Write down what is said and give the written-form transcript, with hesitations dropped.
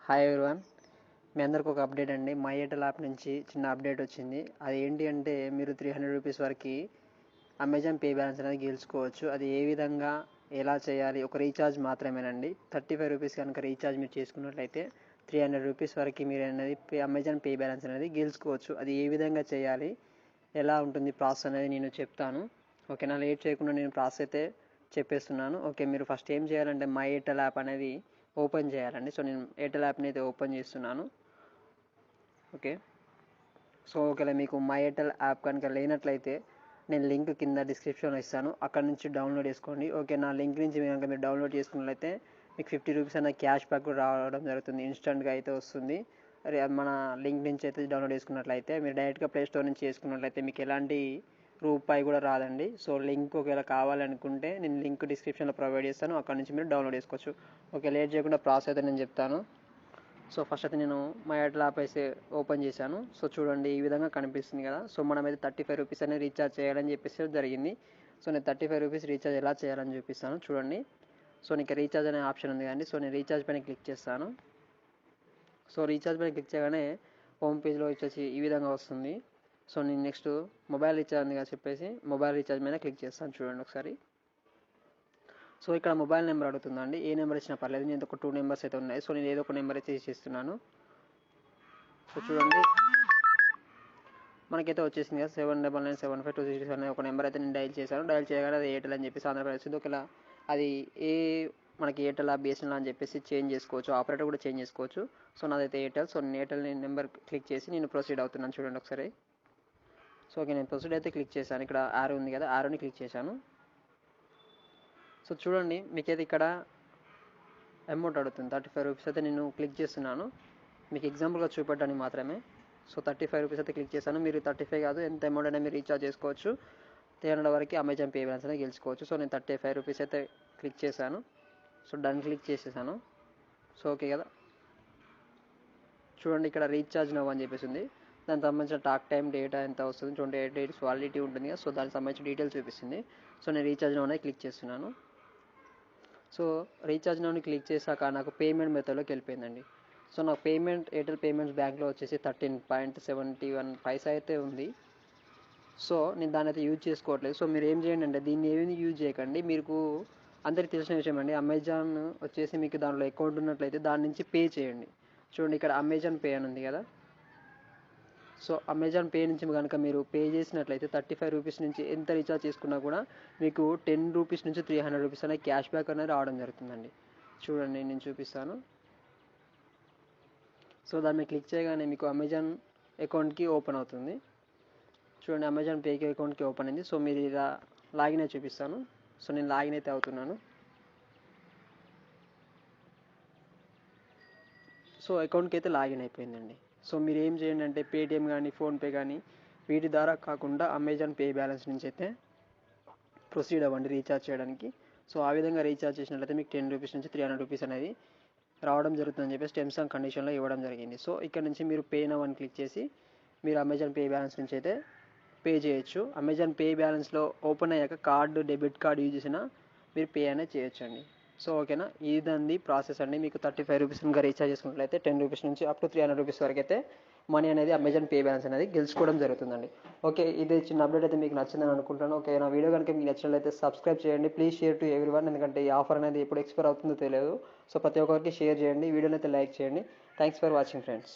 Hi everyone, మీ అందరికి ఒక update అండి. మై ఎయిర్టెల్ యాప్ నుంచి చిన్న అప్డేట్ వచ్చింది. అది ఏంటి అంటే మీరు 300 రూపీస్ వరకు అమెజాన్ పే బ్యాలెన్స్ అనేది గెలుచుకోవచ్చు. అది ఏ విధంగా ఎలా చేయాలి? ఒక రీఛార్జ్ మాత్రమేనండి. 35 రూపీస్ కనుక రీఛార్జ్ మీరు చేసుకున్నట్లయితే 300 రూపీస్ వరకు మీరు అనేది అమెజాన్ పే బ్యాలెన్స్ అనేది గెలుచుకోవచ్చు. అది ఏ విధంగా చేయాలి, ఎలా ఉంటుంది ప్రాసెస్ అనేది నేను చెప్తాను. ఓకేనా? లేట్ చేయకుండా నేను ప్రాసెస్ అయితే చెప్పేస్తున్నాను. ఓకే, మీరు ఫస్ట్ ఏం చేయాలంటే మై ఎయిర్టెల్ యాప్ అనేది ఓపెన్ చేయాలండి. సో నేను ఎయిర్టెల్ యాప్ని అయితే ఓపెన్ చేస్తున్నాను. ఓకే, సో ఒకవేళ మీకు మై ఎయిర్టెల్ యాప్ కనుక లేనట్లయితే నేను లింక్ కింద డిస్క్రిప్షన్లో ఇస్తాను, అక్కడ నుంచి డౌన్లోడ్ చేసుకోండి. ఓకే, నా లింక్ నుంచి కనుక మీరు డౌన్లోడ్ చేసుకున్నట్లయితే మీకు 50 రూపీస్ అన్న క్యాష్ బ్యాక్ కూడా రావడం జరుగుతుంది. ఇన్స్టెంట్గా అయితే వస్తుంది. మన లింక్ నుంచి అయితే డౌన్లోడ్ చేసుకున్నట్లయితే మీరు డైరెక్ట్గా ప్లే స్టోర్ నుంచి చేసుకున్నట్లయితే మీకు ఎలాంటి రూపాయి కూడా రాదండి. సో లింక్ ఒకవేళ కావాలనుకుంటే నేను లింక్ డిస్క్రిప్షన్లో ప్రొవైడ్ చేస్తాను, అక్కడ నుంచి మీరు డౌన్లోడ్ చేసుకోవచ్చు. ఓకే, లేట్ చేయకుండా ప్రాసెస్ అయితే నేను చెప్తాను. సో ఫస్ట్ అయితే నేను మై ఎయిర్టెల్ యాప్ అయితే ఓపెన్ చేశాను. సో చూడండి, ఈ విధంగా కనిపిస్తుంది కదా. సో మనం అయితే 35 రూపీస్ అనేది రీఛార్జ్ చేయాలని చెప్పేసి జరిగింది. సో నేను 35 రూపీస్ రీఛార్జ్ ఎలా చేయాలని చూపిస్తాను చూడండి. సో నీకు రీఛార్జ్ అనే ఆప్షన్ ఉంది కానీ, సో నేను రీఛార్జ్ పైన క్లిక్ చేస్తాను. సో రీఛార్జ్ పైన క్లిక్ చేయగానే హోమ్ పేజ్లో వచ్చేసి ఈ విధంగా వస్తుంది. సో నేను నెక్స్ట్ మొబైల్ రీఛార్జ్ ఉంది కదా చెప్పేసి మొబైల్ రీఛార్జ్ మీద క్లిక్ చేస్తాను. చూడండి ఒకసారి. సో ఇక్కడ మొబైల్ నెంబర్ అడుగుతుందండి. ఏ నెంబర్ ఇచ్చినా పర్లేదు, నేను ఒక 2 నెంబర్స్ అయితే ఉన్నాయి. సో నేను ఏదో ఒక నెంబర్ అయితే ఇస్తున్నాను. సో చూడండి, మనకైతే వచ్చేసింది కదా 79975267 అనే ఒక నెంబర్ అయితే నేను డైల్ చేశాను. డైల్ చేయగానే అది ఎయిర్టెల్ అని చెప్పేసి ఆంధ్రప్రదేశ్ వచ్చింది. ఒకవేళ అది మనకి ఎయిర్టెల్ బిఎస్ఎన్ఎల్ అని చెప్పేసి చేంజ్ చేసుకోవచ్చు, ఆపరేటర్ కూడా చేంజ్ చేసుకోవచ్చు. సో నాదైతే ఎయిర్టెల్. సో నేను ఎయిర్టెల్ నెంబర్ క్లిక్ చేసి నేను ప్రొసీడ్ అవుతున్నాను. చూడండి ఒకసారి. సో ఓకే, నేను ప్రొసీడ్ అయితే క్లిక్ చేశాను. ఇక్కడ ఆరో ఉంది కదా, ఆరోని క్లిక్ చేశాను. సో చూడండి, మీకైతే ఇక్కడ అమౌంట్ అడుగుతుంది 35 రూపీస్ అయితే నేను క్లిక్ చేస్తున్నాను, మీకు ఎగ్జాంపుల్గా చూపెట్టడానికి మాత్రమే. సో 35 రూపీస్ అయితే క్లిక్ చేశాను. మీరు 35 కాదు, ఎంత అమౌంట్ అయినా మీరు రీఛార్జ్ చేసుకోవచ్చు. 300 వరకు అమెజాన్ పే బ్యాలెన్స్ అనేది గెలుచుకోవచ్చు. సో నేను 35 రూపీస్ అయితే క్లిక్ చేశాను. సో డన్ క్లిక్ చేసేసాను. సో ఓకే కదా. చూడండి, ఇక్కడ రీఛార్జ్ నవ్ అని చెప్పేసి ఉంది. దానికి సంబంధించిన టాక్ టైం డేటా ఎంత వస్తుంది, 28 డేస్ వాలిడిటీ ఉంటుంది కదా. సో దానికి సంబంధించిన డీటెయిల్స్ చూపిస్తుంది. సో నేను రీఛార్జ్ నవ్ అనేది క్లిక్ చేస్తున్నాను. సో రీఛార్జ్ నవ్ని క్లిక్ చేశాక నాకు పేమెంట్ మెథడ్లోకి వెళ్ళిపోయిందండి. సో నాకు పేమెంట్ ఎయిర్టెల్ పేమెంట్స్ బ్యాంక్లో వచ్చేసి 13.71 పైసా అయితే ఉంది. సో నేను దాన్ని అయితే యూజ్ చేసుకోవట్లేదు. సో మీరు ఏం చేయండి అంటే దీన్ని ఏమి యూజ్ చేయకండి. మీకు అందరికీ తెలిసిన విషయం అండి, అమెజాన్ వచ్చేసి మీకు దాంట్లో అకౌంట్ ఉన్నట్లయితే దాని నుంచి పే చేయండి. చూడండి, ఇక్కడ అమెజాన్ పే అని ఉంది కదా. సో అమెజాన్ పే నుంచి కనుక మీరు పే చేసినట్లయితే 35 రూపీస్ నుంచి ఎంత రీఛార్జ్ చేసుకున్నా కూడా మీకు 10 రూపీస్ నుంచి 300 రూపీస్ అనేది క్యాష్ బ్యాక్ అనేది రావడం జరుగుతుందండి. చూడండి, నేను చూపిస్తాను. సో దాన్ని క్లిక్ చేయగానే మీకు అమెజాన్ అకౌంట్కి ఓపెన్ అవుతుంది. చూడండి, అమెజాన్ పేకి అకౌంట్కి ఓపెన్ అయింది. సో మీరు ఇలా లాగిన్ అయితే చూపిస్తాను. సో నేను లాగిన్ అయితే అవుతున్నాను. సో అకౌంట్కి అయితే లాగిన్ అయిపోయిందండి. సో మీరు ఏం చేయండి అంటే పేటిఎం కానీ ఫోన్పే కానీ వీటి ద్వారా కాకుండా అమెజాన్ పే బ్యాలెన్స్ నుంచి అయితే ప్రొసీడ్ అవ్వండి రీఛార్జ్ చేయడానికి. సో ఆ విధంగా రీఛార్జ్ చేసినట్లయితే మీకు 10 రూపీస్ నుంచి 300 రూపీస్ అనేది రావడం జరుగుతుందని చెప్పేసి టర్మ్స్ అండ్ కండిషన్లో ఇవ్వడం జరిగింది. సో ఇక్కడ నుంచి మీరు పే నౌ అని క్లిక్ చేసి మీరు అమెజాన్ పే బ్యాలెన్స్ నుంచి అయితే పే చేయొచ్చు. అమెజాన్ పే బ్యాలెన్స్లో ఓపెన్ అయ్యాక కార్డు, డెబిట్ కార్డు యూజ్ చేసినా మీరు పే అనేది చేయొచ్చు అండి. సో ఓకేనా, ఇదండి ప్రాసెస్ అండి. మీకు 35 రూపీస్ ఇంకా రీఛార్జ్ చేసుకున్నట్లయితే 10 రూపీస్ నుంచి అప్ టు 300 రూపీస్ వరకు అయితే మనీ అనేది అమెజాన్ పే బ్యాలెన్స్ అనేది గెలుచుకోవడం జరుగుతుందండి. ఓకే, ఇది చిన్న అప్డేట్ అయితే మీకు నచ్చిందని అనుకుంటాను. ఓకే, నా వీడియో కనుక మీకు నచ్చినట్లయితే సబ్స్క్రైబ్ చేయండి. ప్లీజ్ షేర్ టు ఎవ్రీవన్, ఎందుకంటే ఈ ఆఫర్ అనేది ఎప్పుడు ఎక్స్పైర్ అవుతుందో తెలియదు. సో ప్రతి ఒక్కరికి షేర్ చేయండి, వీడియోని అయితే లైక్ చేయండి. Thanks for watching friends.